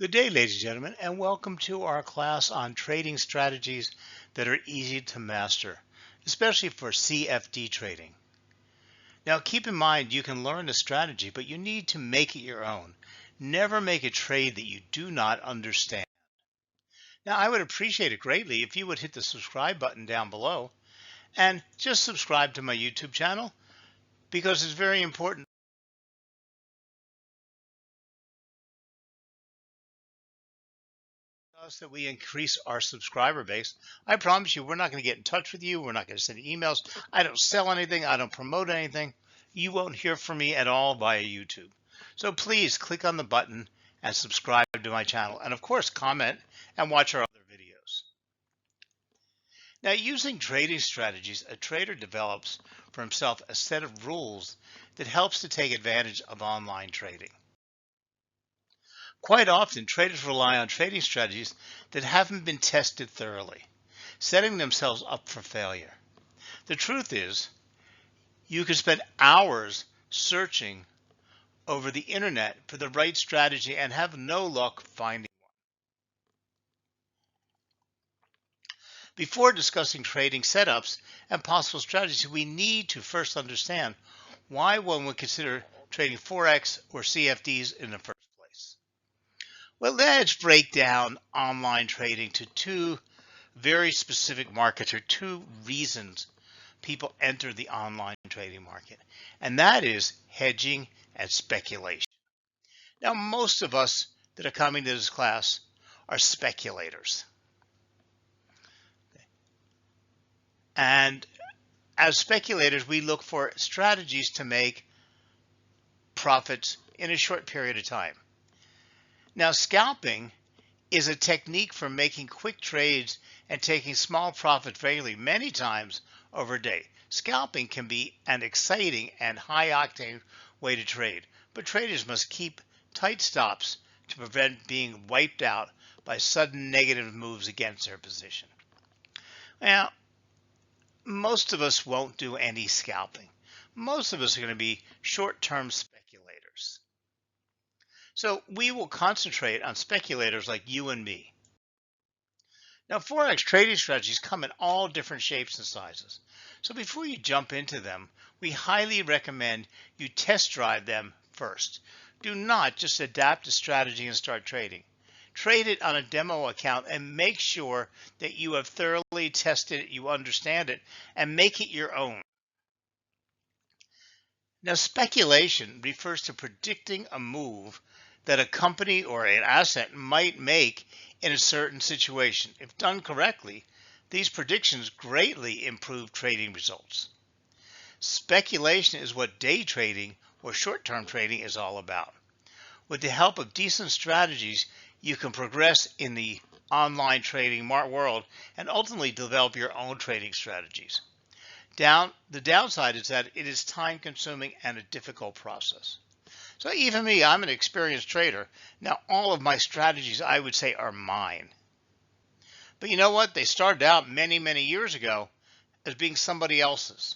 Good day, ladies and gentlemen, and welcome to our class on trading strategies that are easy to master, especially for CFD trading. Now, keep in mind you can learn the strategy, but you need to make it your own. Never make a trade that you do not understand. Now, I would appreciate it greatly if you would hit the subscribe button down below and just subscribe to my YouTube channel because it's very important that we increase our subscriber base. I promise you, we're not going to get in touch with you. We're not going to send emails. I don't sell anything. I don't promote anything. You won't hear from me at all via YouTube. So please click on the button and subscribe to my channel. And of course, comment and watch our other videos. Now, using trading strategies, a trader develops for himself a set of rules that helps to take advantage of online trading. Quite often, traders rely on trading strategies that haven't been tested thoroughly, setting themselves up for failure. The truth is, you could spend hours searching over the internet for the right strategy and have no luck finding one. Before discussing trading setups and possible strategies, we need to first understand why one would consider trading Forex or CFDs in the first place. Well, let's break down online trading to two very specific markets, or two reasons people enter the online trading market, and that is hedging and speculation. Now, most of us that are coming to this class are speculators. And as speculators, we look for strategies to make profits in a short period of time. Now, scalping is a technique for making quick trades and taking small profits regularly, many times over a day. Scalping can be an exciting and high-octane way to trade, but traders must keep tight stops to prevent being wiped out by sudden negative moves against their position. Now, most of us won't do any scalping. Most of us are going to be short-term speculators. So we will concentrate on speculators like you and me. Now, Forex trading strategies come in all different shapes and sizes. So before you jump into them, we highly recommend you test drive them first. Do not just adapt a strategy and start trading. Trade it on a demo account and make sure that you have thoroughly tested it, you understand it, and make it your own. Now, speculation refers to predicting a move that a company or an asset might make in a certain situation. If done correctly, these predictions greatly improve trading results. Speculation is what day trading or short-term trading is all about. With the help of decent strategies, you can progress in the online trading world and ultimately develop your own trading strategies. The downside is that it is time-consuming and a difficult process. So even me, I'm an experienced trader. Now, all of my strategies, I would say, are mine. But you know what? They started out many, many years ago as being somebody else's.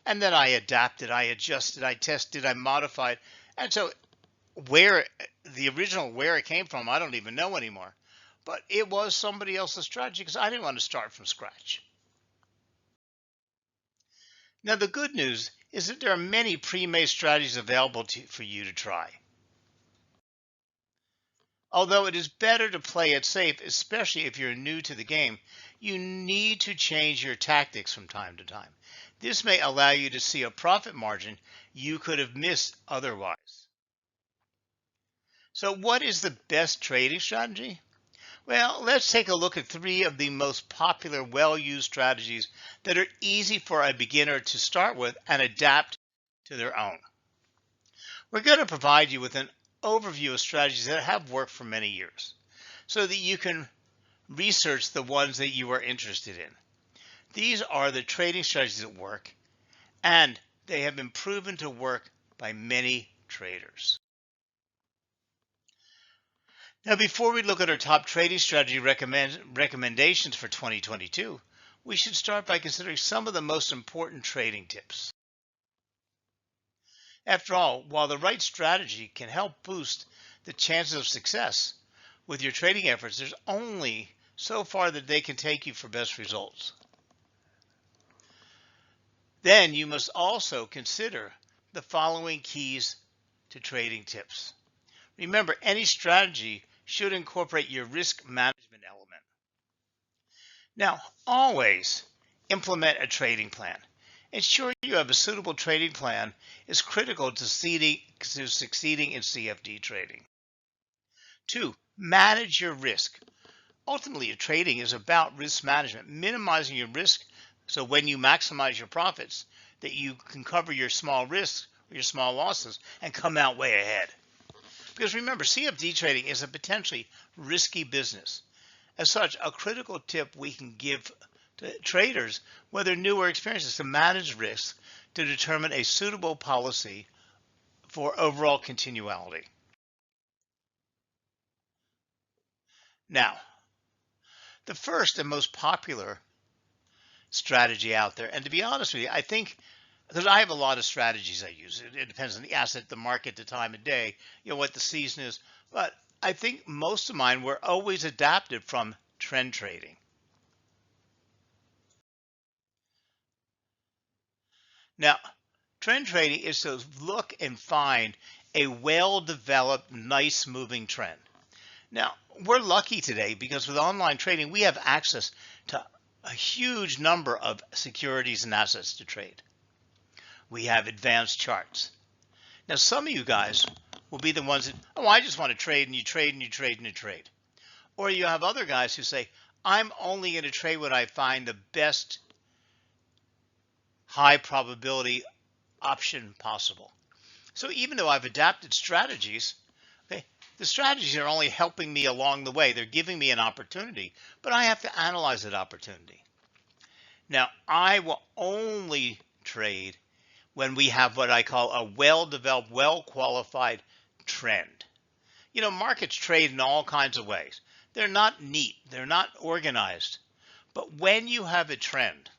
And then I adapted, I adjusted, I tested, I modified. And so where it came from, I don't even know anymore. But it was somebody else's strategy because I didn't want to start from scratch. Now, the good news is that there are many pre-made strategies available for you to try. Although it is better to play it safe, especially if you're new to the game, you need to change your tactics from time to time. This may allow you to see a profit margin you could have missed otherwise. So what is the best trading strategy? Well, let's take a look at three of the most popular, well-used strategies that are easy for a beginner to start with and adapt to their own. We're going to provide you with an overview of strategies that have worked for many years so that you can research the ones that you are interested in. These are the trading strategies that work, and they have been proven to work by many traders. Now, before we look at our top trading strategy recommendations for 2022, we should start by considering some of the most important trading tips. After all, while the right strategy can help boost the chances of success with your trading efforts, there's only so far that they can take you for best results. Then you must also consider the following keys to trading tips. Remember, any strategy should incorporate your risk management element. Now, always implement a trading plan. Ensure you have a suitable trading plan is critical to succeeding in CFD trading. 2, manage your risk. Ultimately, trading is about risk management, minimizing your risk so when you maximize your profits, that you can cover your small risks or your small losses and come out way ahead. Because remember, CFD trading is a potentially risky business. As such, a critical tip we can give to traders, whether new or experienced, is to manage risks to determine a suitable policy for overall continuality. Now, the first and most popular strategy out there, and to be honest with you, I think, because I have a lot of strategies I use. It depends on the asset, the market, the time of day, what the season is. But I think most of mine were always adapted from trend trading. Now, trend trading is to look and find a well-developed, nice moving trend. Now, we're lucky today because with online trading, we have access to a huge number of securities and assets to trade. We have advanced charts. Now, some of you guys will be the ones that, I just want to trade, and you trade and you trade and you trade. Or you have other guys who say, I'm only going to trade when I find the best high probability option possible. So even though I've adapted strategies, okay, the strategies are only helping me along the way. They're giving me an opportunity, but I have to analyze that opportunity. Now, I will only trade when we have what I call a well-developed, well-qualified trend. Markets trade in all kinds of ways. They're not neat. They're not organized. But when you have a trend,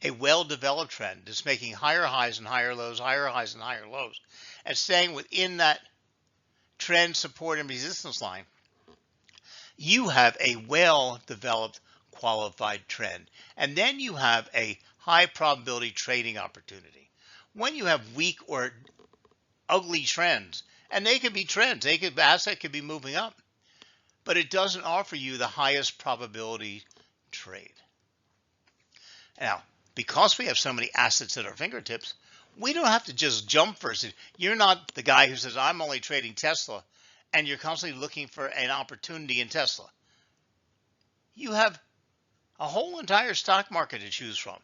a well-developed trend that's making higher highs and higher lows, higher highs and higher lows, and staying within that trend support and resistance line, you have a well-developed, qualified trend. And then you have a high probability trading opportunity. When you have weak or ugly trends, and they could be trends, asset could be moving up, but it doesn't offer you the highest probability trade. Now, because we have so many assets at our fingertips, we don't have to just jump first. You're not the guy who says, I'm only trading Tesla, and you're constantly looking for an opportunity in Tesla. You have a whole entire stock market to choose from.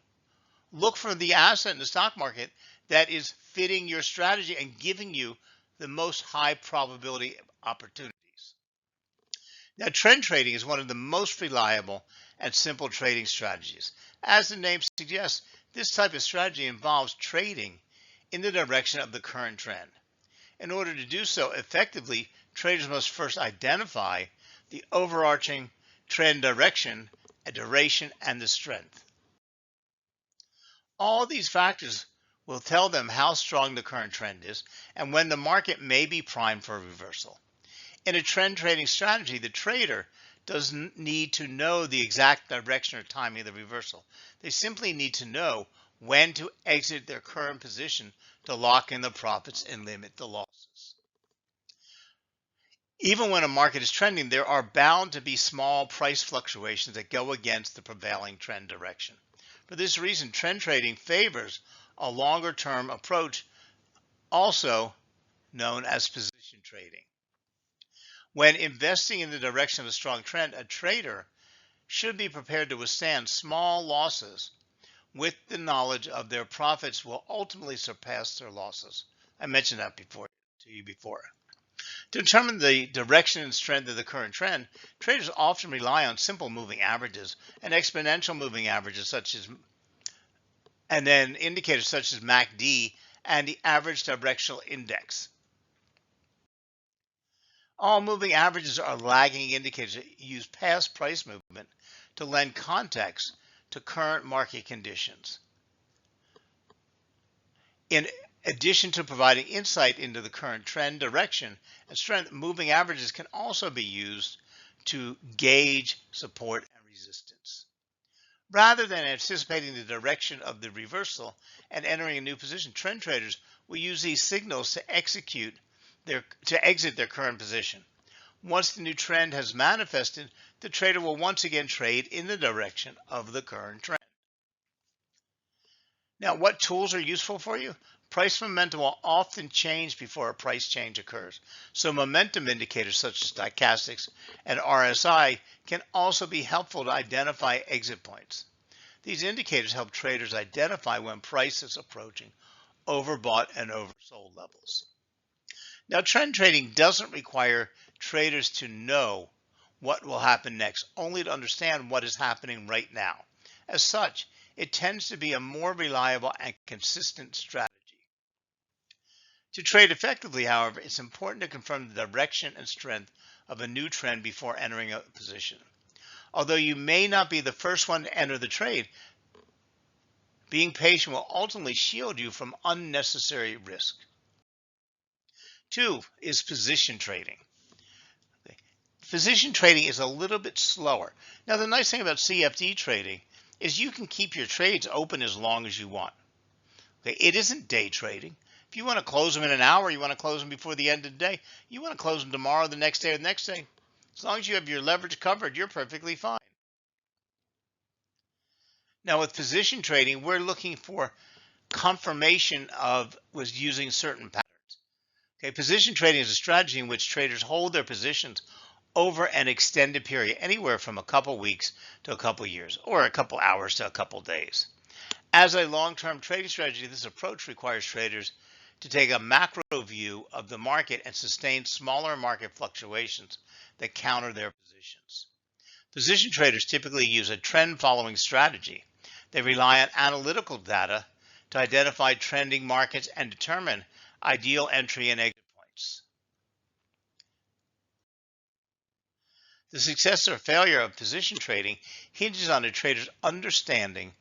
Look for the asset in the stock market that is fitting your strategy and giving you the most high probability opportunities. Now, trend trading is one of the most reliable and simple trading strategies. As the name suggests, this type of strategy involves trading in the direction of the current trend. In order to do so effectively, traders must first identify the overarching trend direction, duration, and the strength. All these factors will tell them how strong the current trend is and when the market may be primed for a reversal. In a trend trading strategy, the trader doesn't need to know the exact direction or timing of the reversal. They simply need to know when to exit their current position to lock in the profits and limit the losses. Even when a market is trending, there are bound to be small price fluctuations that go against the prevailing trend direction. For this reason, trend trading favors a longer-term approach, also known as position trading. When investing in the direction of a strong trend, a trader should be prepared to withstand small losses with the knowledge of their profits will ultimately surpass their losses. I mentioned that to you before. To determine the direction and strength of the current trend, traders often rely on simple moving averages and exponential moving averages and then indicators such as MACD and the average directional index. All moving averages are lagging indicators that use past price movement to lend context to current market conditions. In addition to providing insight into the current trend, direction, and strength, moving averages can also be used to gauge support and resistance. Rather than anticipating the direction of the reversal and entering a new position, trend traders will use these signals to exit their current position. Once the new trend has manifested, the trader will once again trade in the direction of the current trend. Now, what tools are useful for you? Price momentum will often change before a price change occurs. So momentum indicators such as stochastics and RSI can also be helpful to identify exit points. These indicators help traders identify when price is approaching overbought and oversold levels. Now, trend trading doesn't require traders to know what will happen next, only to understand what is happening right now. As such, it tends to be a more reliable and consistent strategy. To trade effectively, however, it's important to confirm the direction and strength of a new trend before entering a position. Although you may not be the first one to enter the trade, being patient will ultimately shield you from unnecessary risk. 2 is position trading. Position trading is a little bit slower. Now, the nice thing about CFD trading is you can keep your trades open as long as you want. Okay, it isn't day trading. If you want to close them in an hour, you want to close them before the end of the day, you want to close them tomorrow, the next day, or the next day. As long as you have your leverage covered, you're perfectly fine. Now, with position trading, we're looking for confirmation of was using certain patterns. Okay, position trading is a strategy in which traders hold their positions over an extended period, anywhere from a couple weeks to a couple years, or a couple hours to a couple days. As a long-term trading strategy, this approach requires traders to take a macro view of the market and sustain smaller market fluctuations that counter their positions. Position traders typically use a trend-following strategy. They rely on analytical data to identify trending markets and determine ideal entry and exit points. The success or failure of position trading hinges on a trader's understanding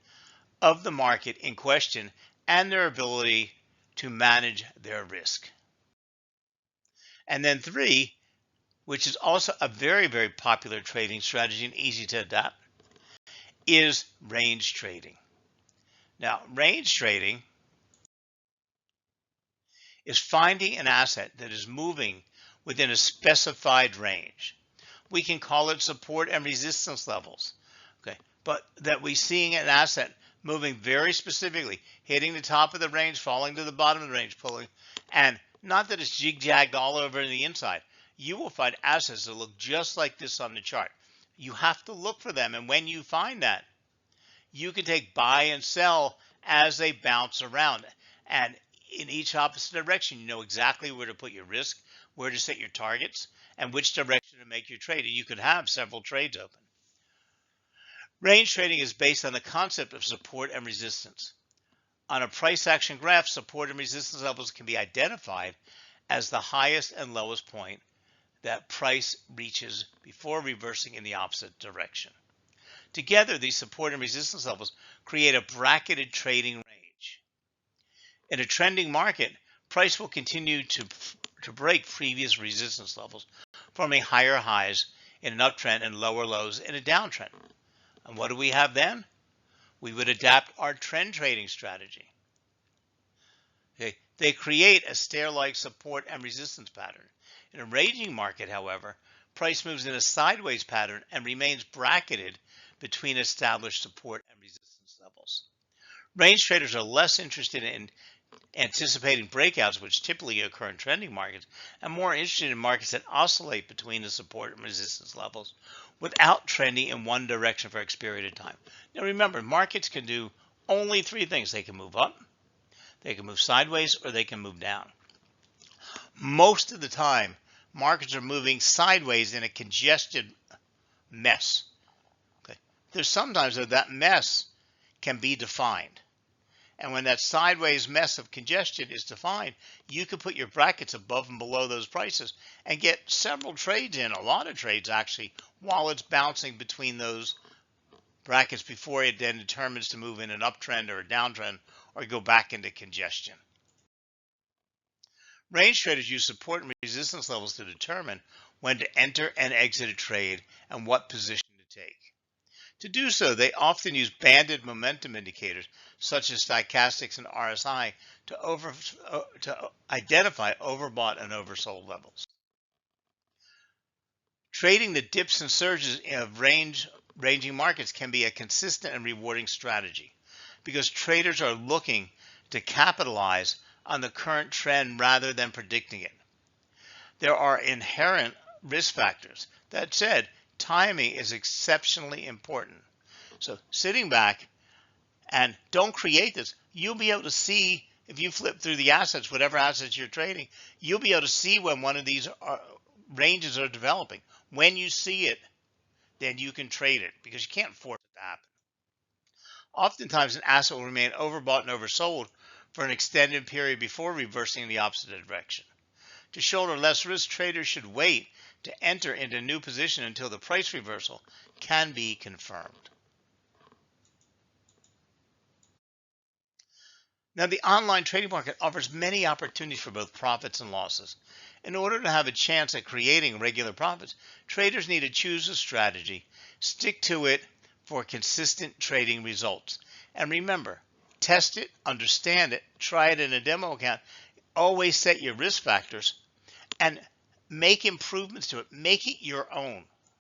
of the market in question and their ability to manage their risk. And then 3, which is also a very, very popular trading strategy and easy to adapt, is range trading. Now, range trading is finding an asset that is moving within a specified range. We can call it support and resistance levels, okay? But that we're seeing an asset moving very specifically, hitting the top of the range, falling to the bottom of the range, pulling, and not that it's jig-jagged all over the inside. You will find assets that look just like this on the chart. You have to look for them, and when you find that, you can take buy and sell as they bounce around. And in each opposite direction, you know exactly where to put your risk, where to set your targets, and which direction to make your trade. And you could have several trades open. Range trading is based on the concept of support and resistance. On a price action graph, support and resistance levels can be identified as the highest and lowest point that price reaches before reversing in the opposite direction. Together, these support and resistance levels create a bracketed trading range. In a trending market, price will continue to break previous resistance levels, forming higher highs in an uptrend and lower lows in a downtrend. And what do we have then? We would adapt our trend trading strategy. Okay. They create a stair-like support and resistance pattern. In a raging market, however, price moves in a sideways pattern and remains bracketed between established support and resistance levels. Range traders are less interested in anticipating breakouts, which typically occur in trending markets, and more interested in markets that oscillate between the support and resistance levels without trending in one direction for a fixed period of time. Now remember, markets can do only 3 things. They can move up, they can move sideways, or they can move down. Most of the time, markets are moving sideways in a congested mess. Okay. There's sometimes that mess can be defined. And when that sideways mess of congestion is defined, you can put your brackets above and below those prices and get several trades in, a lot of trades actually, while it's bouncing between those brackets before it then determines to move in an uptrend or a downtrend or go back into congestion. Range traders use support and resistance levels to determine when to enter and exit a trade and what position to take. To do so, they often use banded momentum indicators such as stochastics and RSI to identify overbought and oversold levels. Trading the dips and surges of ranging markets can be a consistent and rewarding strategy because traders are looking to capitalize on the current trend rather than predicting it. There are inherent risk factors. That said, timing is exceptionally important. So sitting back and don't create this, you'll be able to see if you flip through the assets, whatever assets you're trading, you'll be able to see when one of these ranges are developing. When you see it, then you can trade it because you can't force it to happen. Oftentimes, an asset will remain overbought and oversold for an extended period before reversing in the opposite direction. To shoulder less risk, traders should wait to enter into a new position until the price reversal can be confirmed. Now, the online trading market offers many opportunities for both profits and losses. In order to have a chance at creating regular profits, traders need to choose a strategy, stick to it for consistent trading results. And remember, test it, understand it, try it in a demo account. Always set your risk factors and make improvements to it. Make it your own.